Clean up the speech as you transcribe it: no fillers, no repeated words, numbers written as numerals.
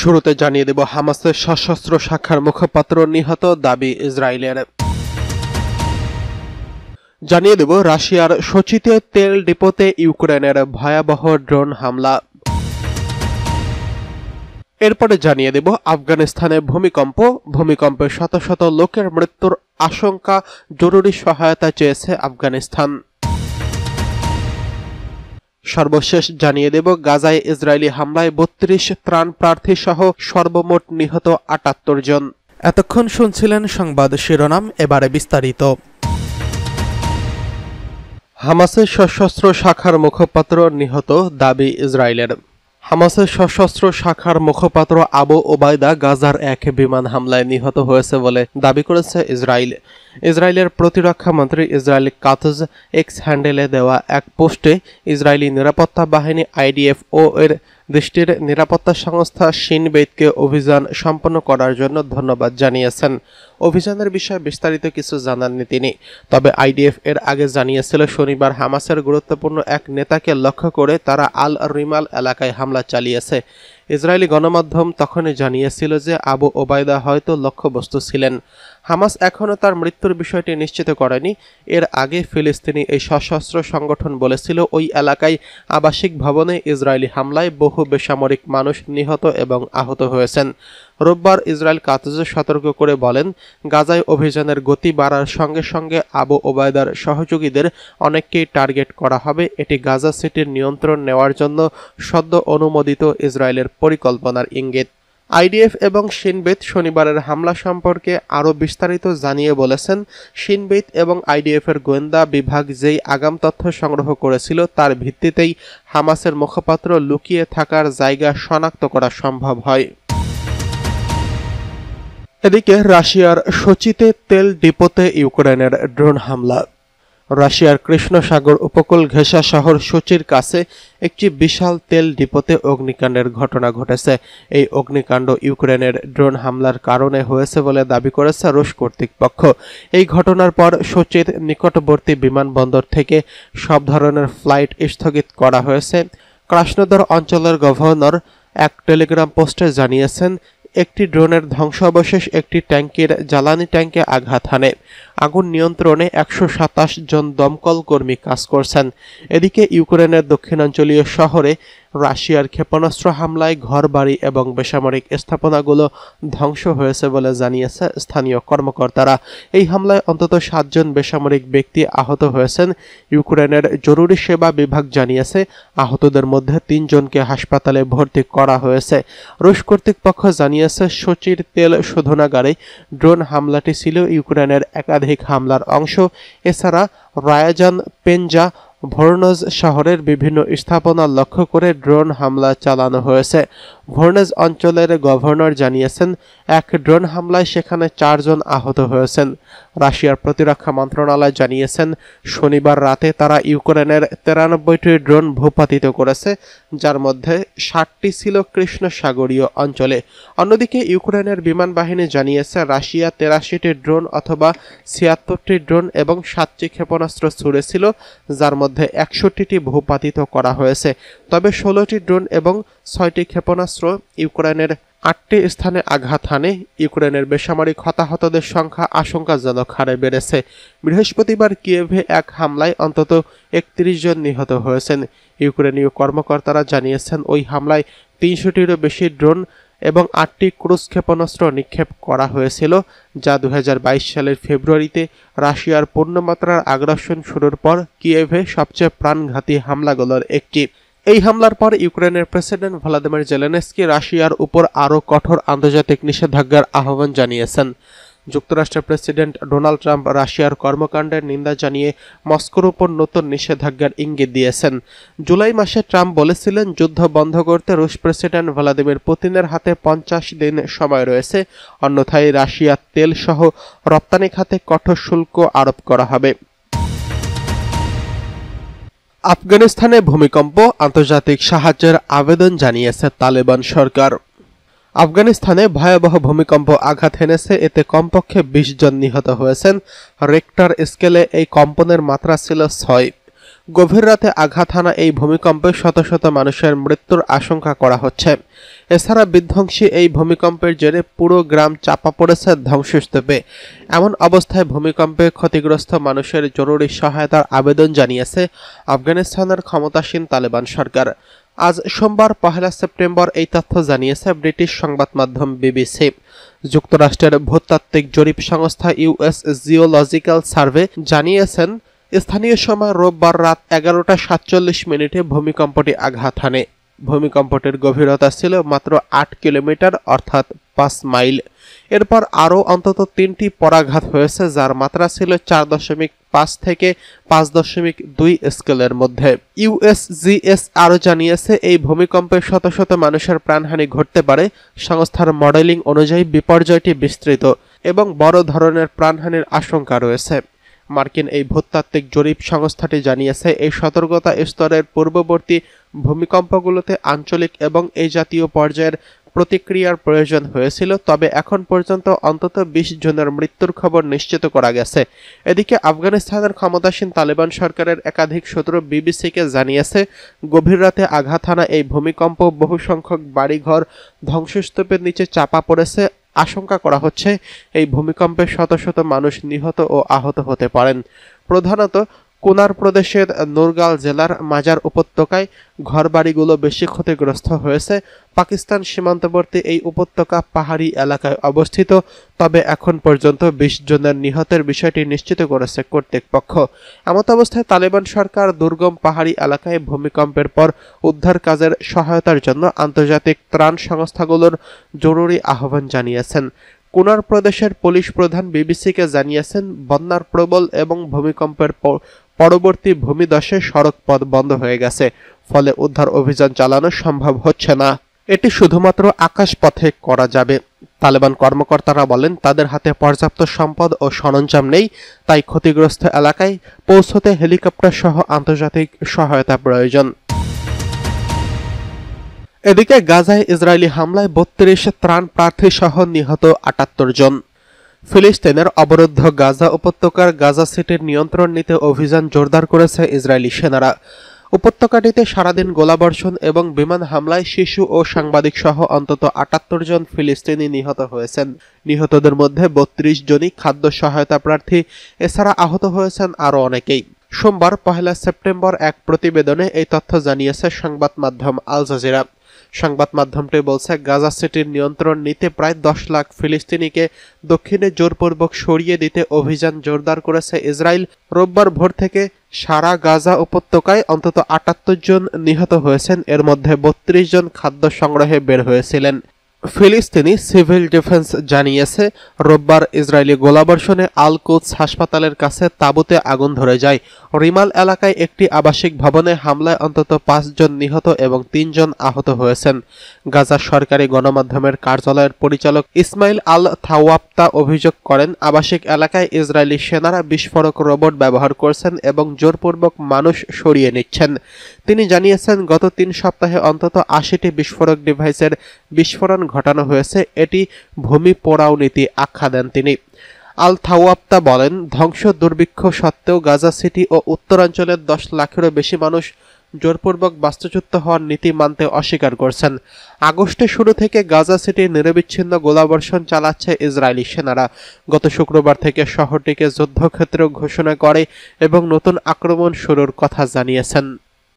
শুরুতে জানিয়ে দেব হামাসের সশস্ত্র শাখার মুখপাত্র নিহত দাবি ইসরায়েলের। জানিয়ে দেব রাশিয়ার সোচিতে তেল ডিপোতে ইউক্রেনের ভয়াবহ ড্রোন হামলা। এরপরে জানিয়ে দেব আফগানিস্তানে ভূমিকম্পে শত শত লোকের মৃত্যুর আশঙ্কা, জরুরি সহায়তা চেয়েছে আফগানিস্তান। সর্বশেষ জানিয়ে দেব গাজায় ইসরায়েলি হামলায় ৩২ ত্রাণ প্রার্থী সহ সর্বমোট নিহত ৭৮ জন। এতক্ষণ শুনছিলেন সংবাদ শিরোনাম, এবারে বিস্তারিত। হামাসের সশস্ত্র শাখার মুখপাত্র নিহত দাবি ইসরায়েলের। হামাসের সশস্ত্র শাখার মুখপাত্র আবু ওবায়দা গাজার এক বিমান হামলায় নিহত হয়েছে বলে দাবি করেছে ইসরায়েল। ইসরায়েলের প্রতিরক্ষা মন্ত্রী ইসরায়েল কাতজ এক্স হ্যান্ডেলে দেওয়া এক পোস্টে ইসরায়েলি নিরাপত্তা বাহিনী আইডিএফ ও এর দেশটির নিরাপত্তা সংস্থা শিন বেতকে অভিযান সম্পন্ন করার জন্য ধন্যবাদ জানিয়েছেন। অভিযানের বিষয়ে বিস্তারিত কিছু জানাননি তিনি, তবে আইডিএফ এর আগে জানিয়েছিল শনিবার হামাসের গুরুত্বপূর্ণ এক নেতাকে লক্ষ্য করে তারা আল রিমাল এলাকায় হামলা চালিয়েছে। ইসরায়েলি গণমাধ্যম তখনই জানিয়েছিল যে আবু ওবায়দা হয়তো লক্ষ্যবস্তু ছিলেন। হামাস এখনও তার মৃত্যুর বিষয়টি নিশ্চিত করেনি। এর আগে ফিলিস্তিনি এই সশস্ত্র সংগঠন বলেছিল ওই এলাকায় আবাসিক ভবনে ইসরায়েলি হামলায় বহু বেসামরিক মানুষ নিহত এবং আহত হয়েছেন। রোববার ইসরায়েল কাতজ সতর্ক করে বলেন, গাজায় অভিযানের গতি বাড়ার সঙ্গে সঙ্গে আবু ওবায়দার সহযোগীদের অনেককেই টার্গেট করা হবে। এটি গাজা সিটির নিয়ন্ত্রণ নেওয়ার জন্য সদ্য অনুমোদিত ইসরায়েলের পরিকল্পনার ইঙ্গিত। আইডিএফ এবং শিন বেত শনিবারের হামলা সম্পর্কে আরও বিস্তারিত জানিয়ে বলেছেন, শিন বেত এবং আইডিএফ এর গোয়েন্দা বিভাগ যেই আগাম তথ্য সংগ্রহ করেছিল তার ভিত্তিতেই হামাসের মুখপাত্র লুকিয়ে থাকার জায়গা শনাক্ত করা সম্ভব হয়। এদিকে রাশিয়ার সোচিতে তেল ডিপোতে ইউক্রেনের ড্রোন হামলা। রাশিয়ার কৃষ্ণ সাগর উপকূল ঘেঁষা শহর সোচির কাছে একটি বিশাল তেল ডিপোতে অগ্নিকাণ্ডের ঘটনা ঘটেছে। এই অগ্নিকাণ্ড ইউক্রেনের ড্রোন হামলার কারণে হয়েছে বলে দাবি করেছে রুশ কর্তৃপক্ষ। এই ঘটনার পর সোচির নিকটবর্তী বিমানবন্দর থেকে সব ধরনের ফ্লাইট স্থগিত করা হয়েছে। ক্রাসনোদার অঞ্চলের গভর্নর এক টেলিগ্রাম পোস্টে জানিয়েছেন, একটি ড্রোনের ধ্বংসাবশেষ একটি ট্যাঙ্কের জ্বালানি ট্যাঙ্কে আঘাত হানে। আগুন নিয়ন্ত্রণে ১২৭ জন দমকল কর্মী কাজ করছেন। এদিকে ইউক্রেনের দক্ষিণাঞ্চলীয় শহরে রাশিয়ার ক্ষেপণাস্ত্র হামলায় ঘরবাড়ি এবং বেসামরিক স্থাপনাগুলো ধ্বংস হয়েছে বলে জানিয়েছে স্থানীয় কর্মকর্তারা। এই হামলায় অন্তত ৭ জন বেসামরিক ব্যক্তি আহত হয়েছেন। ইউক্রেনের জরুরি সেবা বিভাগ জানিয়েছে আহতদের মধ্যে ৩ জনকে হাসপাতালে ভর্তি করা হয়েছে। রুশ কর্তৃপক্ষ জানিয়েছে সোচির তেল শোধনাগারে ড্রোন হামলাটি ছিল ইউক্রেনের একাধিক হামলার অংশ। এছাড়া রায়াজান, পেনজা, ভোরনজ শহরের বিভিন্ন স্থাপনা লক্ষ্য করে ড্রোন হামলা চালানো হয়েছে। ভোরনেজ অঞ্চলের গভর্নর জানিয়েছেন, এক ড্রোন হামলায় সেখানে 4 জন আহত হয়েছেন। রাশিয়ার প্রতিরক্ষা মন্ত্রণালয় জানিয়েছেন, শনিবার রাতে তারা ইউক্রেনের 93টি ড্রোন ভূপাতিত করেছে, যার মধ্যে 60টি ছিল কৃষ্ণ সাগরীয় অঞ্চলে। অন্যদিকে ইউক্রেনের বিমান বাহিনী জানিয়েছে রাশিয়া 83টি ড্রোন অথবা 76টি ড্রোন এবং 7টি ক্ষেপণাস্ত্র ছুড়েছিল, যার মধ্যে 61টি ভূপাতিত করা হয়েছে। তবে 16টি ড্রোন এবং 6টি ক্ষেপণাস্ত্র ইউক্রেনের 8টি স্থানে আঘাত হানে। ইউক্রেনের বেসামরিক হতাহতদের সংখ্যা আশঙ্কাজনক হারে বেড়েছে। বৃহস্পতিবার কিয়েভে এক হামলায় অন্তত 31 জন নিহত হয়েছেন। ইউক্রেনীয় কর্মকর্তারা জানিয়েছেন ওই হামলায় 300টিরও বেশি ড্রোন এবং 8টি ক্রুজ ক্ষেপণাস্ত্র নিক্ষেপ করা হয়েছিল, যা 2022 সালের ফেব্রুয়ারিতে রাশিয়ার পূর্ণমাত্রার আগ্রাসন শুরুর পর কিয়েভে সবচেয়ে প্রাণঘাতী হামলাগুলোর একটি। এই হামলার পর ইউক্রেনের প্রেসিডেন্ট ভলোদিমির জেলেনস্কি রাশিয়ার উপর আরও কঠোর আন্তর্জাতিক নিষেধাজ্ঞার আহ্বান জানিয়েছেন। যুক্তরাষ্ট্রের প্রেসিডেন্ট ডোনাল্ড ট্রাম্প রাশিয়ার কর্মকাণ্ডের নিন্দা জানিয়ে মস্কোর উপর নতুন নিষেধাজ্ঞার ইঙ্গিত দিয়েছেন। জুলাই মাসে ট্রাম্প বলেছিলেন, যুদ্ধ বন্ধ করতে রুশ প্রেসিডেন্ট ভ্লাদিমির পুতিনের হাতে 50 দিন সময় রয়েছে, অন্যথায় রাশিয়ার তেল সহ রপ্তানি খাতে কঠোর শুল্ক আরোপ করা হবে। আফগানিস্তানে ভূমিকম্প, আন্তর্জাতিক সাহায্যের আবেদন জানিয়েছে তালেবান সরকার। আফগানিস্তানে ভয়াবহ ভূমিকম্প আঘাত হেনেছে, এতে কমপক্ষে 20 জন নিহত হয়েছেন। রেক্টার স্কেলে এই কম্পনের মাত্রা ছিল 6। গভীর রাতে আঘাত হানা এই ভূমিকম্পে শত শত মানুষের মৃত্যুর আশঙ্কা করা হচ্ছে। এছাড়া বিধ্বংসী এই ভূমিকম্পের জেরে পুরো গ্রাম চাপা পড়েছে ধ্বংসস্তূপে। এমন অবস্থায় ভূমিকম্পে ক্ষতিগ্রস্ত মানুষের জরুরি সহায়তার আবেদন জানিয়েছে আফগানিস্তানের ক্ষমতাসীন তালেবান সরকার। আজ সোমবার 1 সেপ্টেম্বর এই তথ্য জানিয়েছে ব্রিটিশ সংবাদ মাধ্যম বিবিসি। যুক্তরাষ্ট্রের ভূতাত্ত্বিক জরিপ সংস্থা ইউএস জিওলজিক্যাল সার্ভে জানিয়েছেন, স্থানীয় সময় রোববার রাত 11:47 ভূমিকম্পটি আঘাত হানে। ভূমিকম্পটির গভীরতা ছিল মাত্র 8 কিলোমিটার অর্থাৎ 5 মাইল। এরপর আরও অন্তত 3টি পরাঘাত হয়েছে, যার মাত্রা ছিল 4.5 থেকে 5.2 স্কেলের মধ্যে। ইউএসজিএস আরও জানিয়েছে, এই ভূমিকম্পে শত শত মানুষের প্রাণহানি ঘটতে পারে। সংস্থার মডেলিং অনুযায়ী বিপর্যয়টি বিস্তৃত এবং বড় ধরনের প্রাণহানির আশঙ্কা রয়েছে। মার্কিন এই ভূতাত্ত্বিক জরিপ সংস্থাটি জানিয়েছে, এই সতর্কতা স্তরের পূর্ববর্তী ভূমিকম্পগুলোতে আঞ্চলিক এবং এই জাতীয় পর্যায়ের প্রতিক্রিয়ার প্রয়োজন হয়েছিল, তবে এখন পর্যন্ত অন্তত 20 জনের মৃত্যুর খবর নিশ্চিত করা গেছে। এদিকে আফগানিস্তানের ক্ষমতাসীন তালেবান সরকারের একাধিক সূত্র বিবিসিকে জানিয়েছে, গভীর রাতে আঘাত হানা এই ভূমিকম্প বহু সংখ্যক বাড়িঘর ধ্বংসস্তূপের নিচে চাপা পড়েছে। আশঙ্কা করা হচ্ছে, এই ভূমিকম্পে শত শত মানুষ নিহত ও আহত হতে পারেন। প্রধানত কুনার প্রদেশের নুরগাল জেলার মাজার উপত্যকায় ঘরবাড়িগুলো বেশি ক্ষতিগ্রস্ত হয়েছে। পাকিস্তান সীমান্তবর্তী এই উপত্যকা পাহাড়ি এলাকায় অবস্থিত, তবে এখন পর্যন্ত 20 জনের নিহতের বিষয়টি নিশ্চিত করেছে কর্তৃপক্ষ। এমত অবস্থায় তালেবান সরকার দুর্গম পাহাড়ি এলাকায় ভূমিকম্পের পর উদ্ধার কাজের সহায়তার জন্য আন্তর্জাতিক ত্রাণ সংস্থাগুলোর জরুরি আহ্বান জানিয়েছেন। কুনার প্রদেশের পুলিশ প্রধান বিবিসিকে জানিয়েছেন, বন্যার প্রবল এবং ভূমিকম্পের পরবর্তী ভূমিধসে সড়ক পথ বন্ধ হয়ে গেছে, ফলে উদ্ধার অভিযান চালানো সম্ভব হচ্ছে না। এটি শুধুমাত্র আকাশপথে করা যাবে। তালেবান কর্মকর্তারা বলেন, তাদের হাতে পর্যাপ্ত সম্পদ ও সরঞ্জাম নেই, তাই ক্ষতিগ্রস্ত এলাকায় পৌঁছতে হেলিকপ্টার সহ আন্তর্জাতিক সহায়তা প্রয়োজন। এদিকে গাজায় ইসরায়েলি হামলায় 32 ত্রাণ প্রার্থী সহ নিহত 78 জন। ফিলিস্তিনের অবরুদ্ধ গাজা উপত্যকার গাজা সিটির নিয়ন্ত্রণ নিতে অভিযান জোরদার করেছে ইসরায়েলি সেনারা। উপত্যকাটিতে সারাদিন গোলাবর্ষণ এবং বিমান হামলায় শিশু ও সাংবাদিক সহ অন্তত 78 জন ফিলিস্তিনি নিহত হয়েছেন। নিহতদের মধ্যে 32 জনই খাদ্য সহায়তা প্রার্থী। এছাড়া আহত হয়েছেন আরও অনেকেই। সোমবার 1 সেপ্টেম্বর এক প্রতিবেদনে এই তথ্য জানিয়েছে সংবাদ মাধ্যম আল জাজিরা। সংবাদ মাধ্যমটি বলছে, গাজা সিটির নিয়ন্ত্রণ নিতে প্রায় 10 লাখ ফিলিস্তিনিকে দক্ষিণে জোরপূর্বক সরিয়ে দিতে অভিযান জোরদার করেছে ইসরায়েল। রোববার ভোর থেকে সারা গাজা উপত্যকায় অন্তত 78 জন নিহত হয়েছেন। এর মধ্যে 32 জন খাদ্য সংগ্রহে বের হয়েছিলেন। ফিলিস্তিনি সিভিল ডিফেন্স জানিয়েছে, রোববার ইসরায়েলি গোলাবর্ষণে আল কুদস হাসপাতালের কাছে তাঁবুতে আগুন ধরে যায়। রিমাল এলাকায় একটি আবাসিক ভবনে হামলায় অন্তত 5 জন নিহত এবং 3 জন আহত হয়েছেন। গাজার সরকারি গণমাধ্যমের কার্যালয়ের পরিচালক ইসমাইল আল থাওয়াপ্তা অভিযোগ করেন, আবাসিক এলাকায় ইসরায়েলি সেনারা বিস্ফোরক রোবট ব্যবহার করছেন এবং জোরপূর্বক মানুষ সরিয়ে নিচ্ছেন। তিনি জানিয়েছেন, গত 3 সপ্তাহে অন্তত 80টি বিস্ফোরক ডিভাইসের বিস্ফোরণ ঘটানো হয়েছে। এটি ভূমি পোড়াও নীতি আখ্যা দেন তিনি। আল থাওয়াপ্তা বলেন, ধ্বংস দুর্ভিক্ষ সত্ত্বেও গাজা সিটি ও উত্তরাঞ্চলের 10 লাখেরও বেশি মানুষ জোরপূর্বক বাস্তুচ্যুত হওয়ার নীতি মানতে অস্বীকার করছেন। আগস্টের শুরু থেকে গাজা সিটি নিরবিচ্ছিন্ন গোলাবর্ষণ চালাচ্ছে ইসরায়েলি সেনারা। গত শুক্রবার থেকে শহরটিকে যুদ্ধক্ষেত্র ঘোষণা করে এবং নতুন আক্রমণ শুরুর কথা জানিয়েছেন।